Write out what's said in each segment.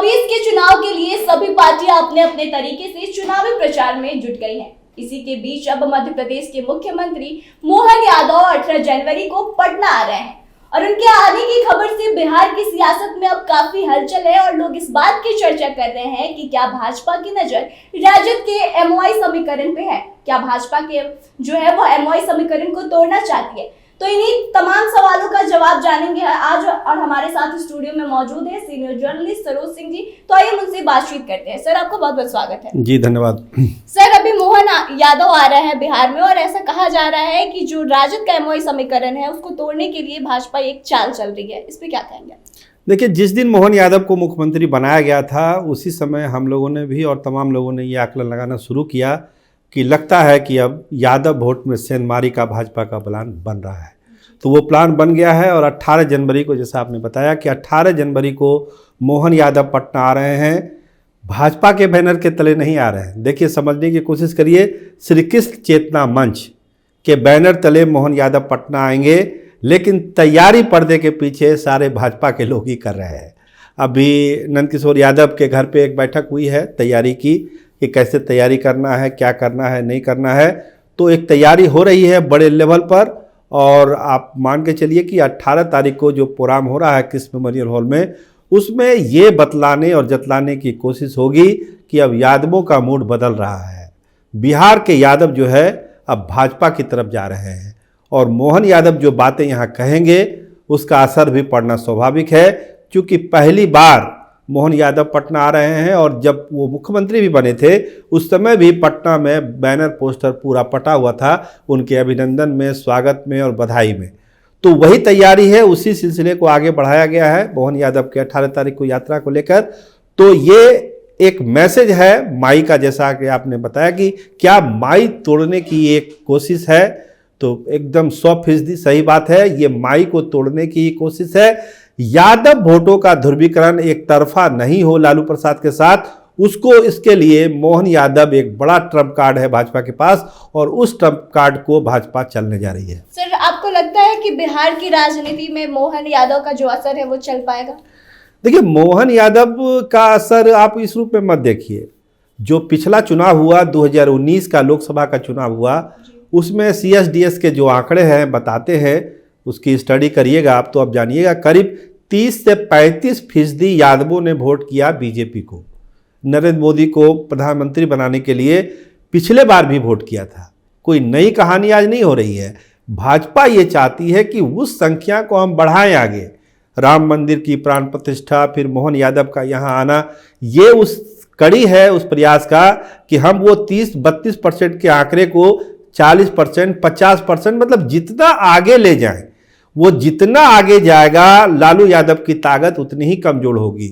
24 के चुनाव के लिए सभी पार्टियां अपने अपने तरीके से चुनावी प्रचार में जुट गई हैं। इसी के बीच अब मध्य प्रदेश के मुख्यमंत्री मोहन यादव 18 जनवरी को पटना आ रहे हैं और उनके आने की खबर से बिहार की सियासत में अब काफी हलचल है और लोग इस बात की चर्चा कर रहे हैं कि क्या भाजपा की नजर राजद के एमओआई समीकरण पे है, क्या भाजपा के जो है वो एमओआई समीकरण को तोड़ना चाहती है। तो इन्हीं तमाम सवालों का जवाब जानेंगे आज और हमारे साथ स्टूडियो में मौजूद है सीनियर जर्नलिस्ट सरोज सिंह जी। तो आइए उनसे बातचीत करते हैं। सर, आपका बहुत बहुत स्वागत है। जी धन्यवाद। सर, अभी मोहन यादव आ रहे हैं बिहार में और ऐसा कहा जा रहा है कि जो राजद का एमओआई समीकरण है उसको तोड़ने के लिए भाजपा एक चाल चल रही है, इस पे क्या कहेंगे? देखिए, जिस दिन मोहन यादव को मुख्यमंत्री बनाया गया था उसी समय हम लोगों ने भी और तमाम लोगों ने ये आकलन लगाना शुरू किया कि लगता है कि अब यादव वोट में सेंधमारी का भाजपा का प्लान बन रहा है। तो वो प्लान बन गया है और 18 जनवरी को, जैसा आपने बताया कि 18 जनवरी को मोहन यादव पटना आ रहे हैं। भाजपा के बैनर के तले नहीं आ रहे हैं। देखिए, समझने की कोशिश करिए, श्री कृष्ण चेतना मंच के बैनर तले मोहन यादव पटना आएंगे, लेकिन तैयारी पर्दे के पीछे सारे भाजपा के लोग ही कर रहे हैं। अभी नंदकिशोर यादव के घर पे एक बैठक हुई है तैयारी की कि कैसे तैयारी करना है, क्या करना है, नहीं करना है। तो एक तैयारी हो रही है बड़े लेवल पर और आप मान के चलिए कि 18 तारीख को जो प्रोग्राम हो रहा है कृष्ण मेमोरियल हॉल में, उसमें ये बतलाने और जतलाने की कोशिश होगी कि अब यादवों का मूड बदल रहा है। बिहार के यादव जो है अब भाजपा की तरफ जा रहे हैं और मोहन यादव जो बातें यहाँ कहेंगे उसका असर भी पड़ना स्वाभाविक है, क्योंकि पहली बार मोहन यादव पटना आ रहे हैं और जब वो मुख्यमंत्री भी बने थे उस समय भी पटना में बैनर पोस्टर पूरा पटा हुआ था उनके अभिनंदन में, स्वागत में और बधाई में। तो वही तैयारी है, उसी सिलसिले को आगे बढ़ाया गया है मोहन यादव के 18 तारीख को यात्रा को लेकर। तो ये एक मैसेज है माई का, जैसा कि आपने बताया कि क्या माई तोड़ने की एक कोशिश है, तो एकदम 100% सही बात है। ये माई को तोड़ने की कोशिश है। यादव वोटों का ध्रुवीकरण एक तरफा नहीं हो लालू प्रसाद के साथ, उसको इसके लिए मोहन यादव एक बड़ा ट्रम्प कार्ड है भाजपा के पास और उस ट्रम्प कार्ड को भाजपा चलने जा रही है। सर, आपको लगता है कि बिहार की राजनीति में मोहन यादव का जो असर है वो चल पाएगा? देखिए, मोहन यादव का असर आप इस रूप में मत देखिए। जो पिछला चुनाव हुआ 2019 का लोकसभा का चुनाव हुआ, उसमें CSDS के जो आंकड़े हैं बताते हैं, उसकी स्टडी करिएगा आप तो अब जानिएगा, करीब 30 से 35% यादवों ने वोट किया बीजेपी को। नरेंद्र मोदी को प्रधानमंत्री बनाने के लिए पिछले बार भी वोट किया था। कोई नई कहानी आज नहीं हो रही है। भाजपा ये चाहती है कि उस संख्या को हम बढ़ाएं आगे। राम मंदिर की प्राण प्रतिष्ठा, फिर मोहन यादव का यहाँ आना, ये उस कड़ी है उस प्रयास का कि हम वो 30-32% के आंकड़े को 40%, 50%, मतलब जितना आगे ले जाएं। वो जितना आगे जाएगा लालू यादव की ताकत उतनी ही कमजोर होगी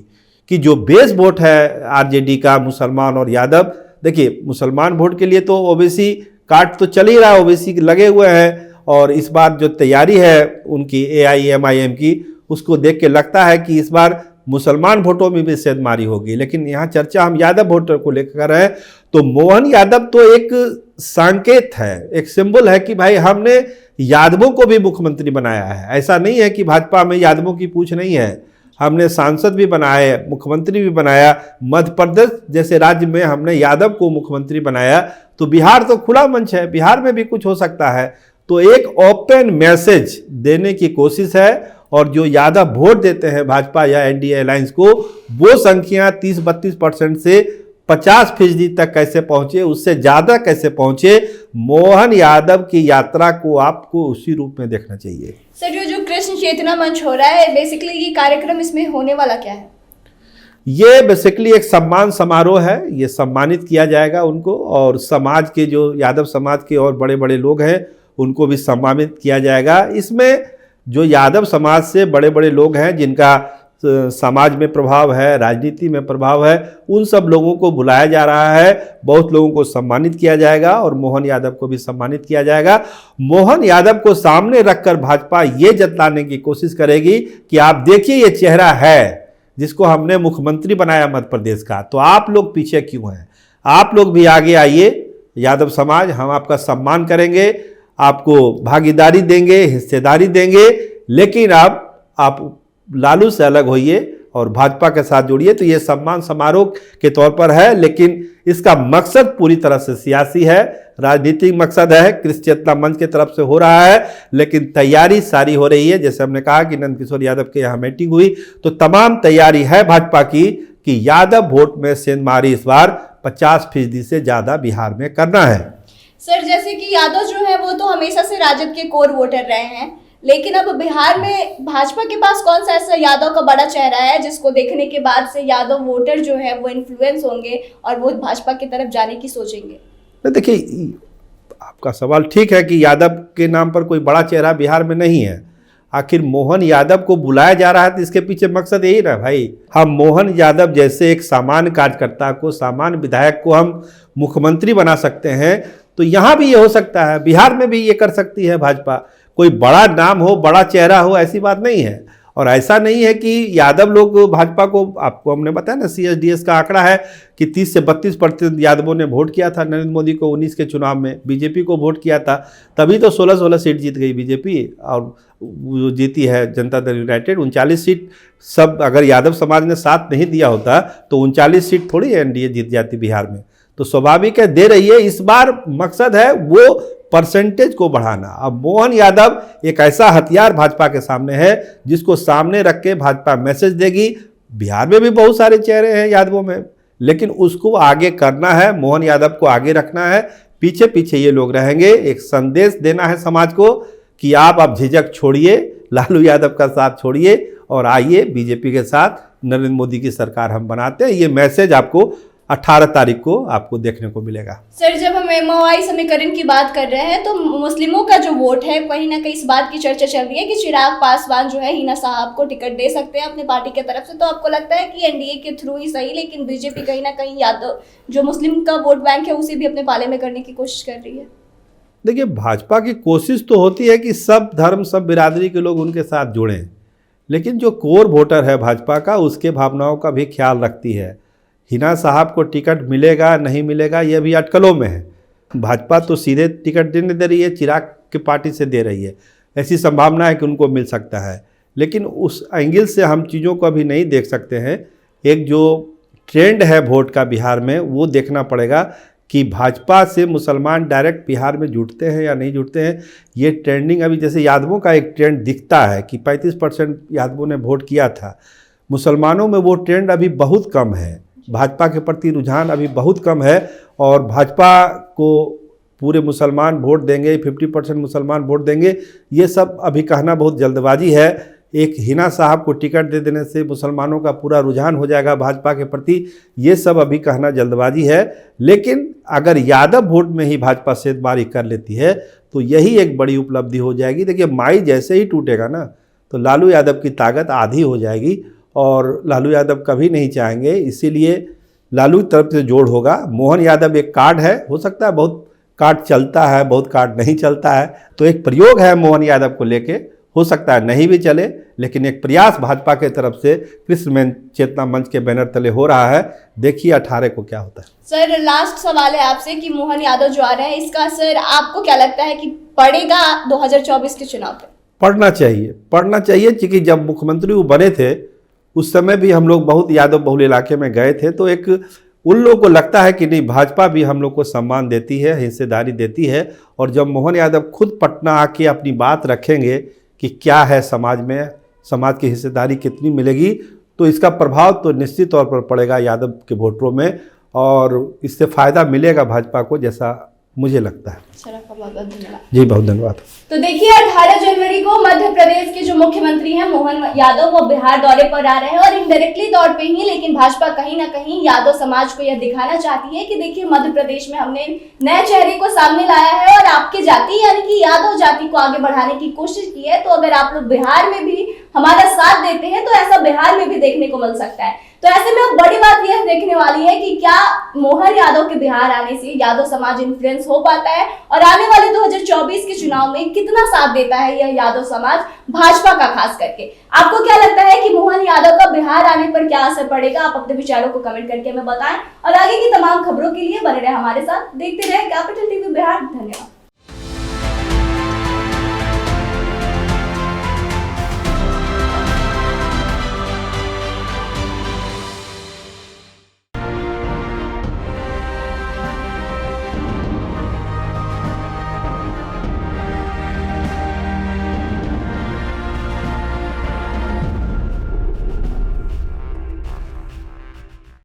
कि जो बेस वोट है आरजेडी का, मुसलमान और यादव। देखिए, मुसलमान वोट के लिए तो ओबीसी कार्ड तो चल ही रहा है, ओबीसी लगे हुए हैं और इस बार जो तैयारी है उनकी AIMIM की, उसको देख के लगता है कि इस बार मुसलमान वोटों में भी सेंधमारी होगी। लेकिन यहाँ चर्चा हम यादव वोटर को लेकर हैं, तो मोहन यादव तो एक संकेत है, एक सिंबल है कि भाई हमने यादवों को भी मुख्यमंत्री बनाया है। ऐसा नहीं है कि भाजपा में यादवों की पूछ नहीं है। हमने सांसद भी बनाए, मुख्यमंत्री भी बनाया। मध्य प्रदेश जैसे राज्य में हमने यादव को मुख्यमंत्री बनाया, तो बिहार तो खुला मंच है, बिहार में भी कुछ हो सकता है। तो एक ओपन मैसेज देने की कोशिश है और जो यादव वोट देते हैं भाजपा या NDA अलायंस को, वो संख्या 30-32% से 50% तक कैसे पहुंचे, उससे ज़्यादा कैसे पहुंचे। मोहन यादव की यात्रा को आपको उसी रूप में देखना चाहिए। सर, जो कृष्ण चेतना मंच हो रहा है, बेसिकली ये कार्यक्रम इसमें होने वाला क्या है? ये बेसिकली एक सम्मान समारोह है। ये सम्मानित किया जाएगा उनको और समाज के जो यादव समाज के और बड़े बड़े लोग हैं उनको भी सम्मानित किया जाएगा। इसमें जो यादव समाज से बड़े बड़े लोग हैं जिनका समाज में प्रभाव है, राजनीति में प्रभाव है, उन सब लोगों को बुलाया जा रहा है। बहुत लोगों को सम्मानित किया जाएगा और मोहन यादव को भी सम्मानित किया जाएगा। मोहन यादव को सामने रखकर भाजपा ये जतलाने की कोशिश करेगी कि आप देखिए ये चेहरा है जिसको हमने मुख्यमंत्री बनाया मध्य प्रदेश का, तो आप लोग पीछे क्यों हैं? आप लोग भी आगे आइए, यादव समाज, हम आपका सम्मान करेंगे, आपको भागीदारी देंगे, हिस्सेदारी देंगे, लेकिन आप लालू से अलग होइए और भाजपा के साथ जुड़िए। तो ये सम्मान समारोह के तौर पर है, लेकिन इसका मकसद पूरी तरह से सियासी है, राजनीतिक मकसद है, कृषि चेतना मंच की तरफ से हो रहा है। लेकिन तैयारी सारी हो रही है। जैसे हमने कहा कि नंदकिशोर यादव के यहाँ मीटिंग हुई तो तमाम तैयारी है भाजपा की कि यादव वोट में सेंधमारी इस बार 50% से ज़्यादा बिहार में करना है। सर, जैसे कि यादव जो है वो तो हमेशा से राजद के कोर वोटर रहे हैं, लेकिन अब बिहार में भाजपा के पास कौन सा ऐसा यादव का बड़ा चेहरा है जिसको देखने के बाद से यादव वोटर जो है वो इन्फ्लुएंस होंगे और वो भाजपा की तरफ जाने की सोचेंगे? देखिए, आपका सवाल ठीक है कि यादव के नाम पर कोई बड़ा चेहरा बिहार में नहीं है। आखिर मोहन यादव को बुलाया जा रहा है तो इसके पीछे मकसद यही ना भाई, हम मोहन यादव जैसे एक सामान्य कार्यकर्ता को, सामान्य विधायक को हम मुख्यमंत्री बना सकते हैं। तो यहाँ भी ये हो सकता है, बिहार में भी ये कर सकती है भाजपा। कोई बड़ा नाम हो, बड़ा चेहरा हो, ऐसी बात नहीं है। और ऐसा नहीं है कि यादव लोग भाजपा को, आपको हमने बताया ना, CSDS का आंकड़ा है कि 30 से 32% यादवों ने वोट किया था नरेंद्र मोदी को 19 के चुनाव में, बीजेपी को वोट किया था, तभी तो 16-16 सीट जीत गई बीजेपी और वो जीती है जनता दल यूनाइटेड 39 सीट। सब अगर यादव समाज ने साथ नहीं दिया होता तो 39 सीट थोड़ी एनडीए जीत जाती बिहार में। तो स्वाभाविक है दे रही है। इस बार मकसद है वो परसेंटेज को बढ़ाना। अब मोहन यादव एक ऐसा हथियार भाजपा के सामने है जिसको सामने रख के भाजपा मैसेज देगी। बिहार में भी बहुत सारे चेहरे हैं यादवों में, लेकिन उसको आगे करना है, मोहन यादव को आगे रखना है। पीछे पीछे ये लोग रहेंगे। एक संदेश देना है समाज को कि आप अब झिझक छोड़िए, लालू यादव का साथ छोड़िए और आइए बीजेपी के साथ नरेंद्र मोदी की सरकार हम बनाते हैं। ये मैसेज आपको 18 तारीख को आपको देखने को मिलेगा। सर, जब हम MOI समीकरण की बात कर रहे हैं तो मुस्लिमों का जो वोट है, कहीं ना कहीं इस बात की चर्चा चल रही है कि चिराग पासवान जो है हिना साहब को टिकट दे सकते हैं अपनी पार्टी की तरफ से। तो आपको लगता है कि एनडीए के थ्रू ही सही, लेकिन बीजेपी कहीं ना कहीं यादव जो मुस्लिम का वोट बैंक है उसे भी अपने पाले में करने की कोशिश कर रही है? देखिए, भाजपा की कोशिश तो होती है कि सब धर्म, सब बिरादरी के लोग उनके साथ जुड़ें, लेकिन जो कोर वोटर है भाजपा का, उसके भावनाओं का भी ख्याल रखती है। हिना साहब को टिकट मिलेगा नहीं मिलेगा ये भी अटकलों में है। भाजपा तो सीधे टिकट देने दे रही है, चिराग की पार्टी से दे रही है, ऐसी संभावना है कि उनको मिल सकता है। लेकिन उस एंगल से हम चीज़ों को अभी नहीं देख सकते हैं। एक जो ट्रेंड है वोट का बिहार में, वो देखना पड़ेगा कि भाजपा से मुसलमान डायरेक्ट बिहार में जुटते हैं या नहीं जुटते हैं। ये ट्रेंडिंग अभी जैसे यादवों का एक ट्रेंड दिखता है कि 35% यादवों ने वोट किया था, मुसलमानों में वो ट्रेंड अभी बहुत कम है। भाजपा के प्रति रुझान अभी बहुत कम है और भाजपा को पूरे मुसलमान वोट देंगे, 50% मुसलमान वोट देंगे, ये सब अभी कहना बहुत जल्दबाजी है। एक हिना साहब को टिकट दे देने से मुसलमानों का पूरा रुझान हो जाएगा भाजपा के प्रति, ये सब अभी कहना जल्दबाजी है। लेकिन अगर यादव वोट में ही भाजपा सेंधमारी कर लेती है तो यही एक बड़ी उपलब्धि हो जाएगी। देखिए, माई जैसे ही टूटेगा ना तो लालू यादव की ताकत आधी हो जाएगी और लालू यादव कभी नहीं चाहेंगे, इसीलिए लालू की तरफ से जोड़ होगा। मोहन यादव एक कार्ड है, हो सकता है बहुत कार्ड चलता है, बहुत कार्ड नहीं चलता है, तो एक प्रयोग है मोहन यादव को लेके, हो सकता है नहीं भी चले, लेकिन एक प्रयास भाजपा के तरफ से कृषि चेतना मंच के बैनर तले हो रहा है। देखिए 18 को क्या होता है। सर, लास्ट सवाल है आपसे कि मोहन यादव जो आ रहे हैं, इसका असर आपको क्या लगता है कि पड़ेगा 2024 के चुनाव पे? पढ़ना चाहिए क्योंकि जब मुख्यमंत्री वो बने थे उस समय भी हम लोग बहुत यादव बहुल इलाके में गए थे, तो एक उन लोगों को लगता है कि नहीं, भाजपा भी हम लोग को सम्मान देती है, हिस्सेदारी देती है। और जब मोहन यादव खुद पटना आके अपनी बात रखेंगे कि क्या है समाज में, समाज की हिस्सेदारी कितनी मिलेगी, तो इसका प्रभाव तो निश्चित तौर पर पड़ेगा यादव के वोटरों में और इससे फ़ायदा मिलेगा भाजपा को, जैसा मुझे लगता है। सर, आपका बहुत बहुत धन्यवाद। जी, बहुत धन्यवाद। तो देखिए, 18 जनवरी को मध्य प्रदेश के जो मुख्यमंत्री हैं मोहन यादव, वो बिहार दौरे पर आ रहे हैं और इनडायरेक्टली तौर पे ही, लेकिन भाजपा कहीं ना कहीं यादव समाज को यह दिखाना चाहती है कि देखिए मध्य प्रदेश में हमने नए चेहरे को सामने लाया है और आपके जाति यानी कि यादव जाति को आगे बढ़ाने की कोशिश की है। तो अगर आप लोग बिहार में भी हमारा साथ देते हैं तो ऐसा बिहार में भी देखने को मिल सकता है। तो ऐसे में अब बड़ी बात यह देखने वाली है कि क्या मोहन यादव के बिहार आने से यादव समाज इन्फ्लुएंस हो पाता है और आने वाले 2024 के चुनाव में कितना साथ देता है यह यादव समाज भाजपा का, खास करके। आपको क्या लगता है कि मोहन यादव का बिहार आने पर क्या असर पड़ेगा? आप अपने विचारों को कमेंट करके हमें बताएं और आगे की तमाम खबरों के लिए बने रहे हमारे साथ, देखते रहे कैपिटल टीवी बिहार। धन्यवाद।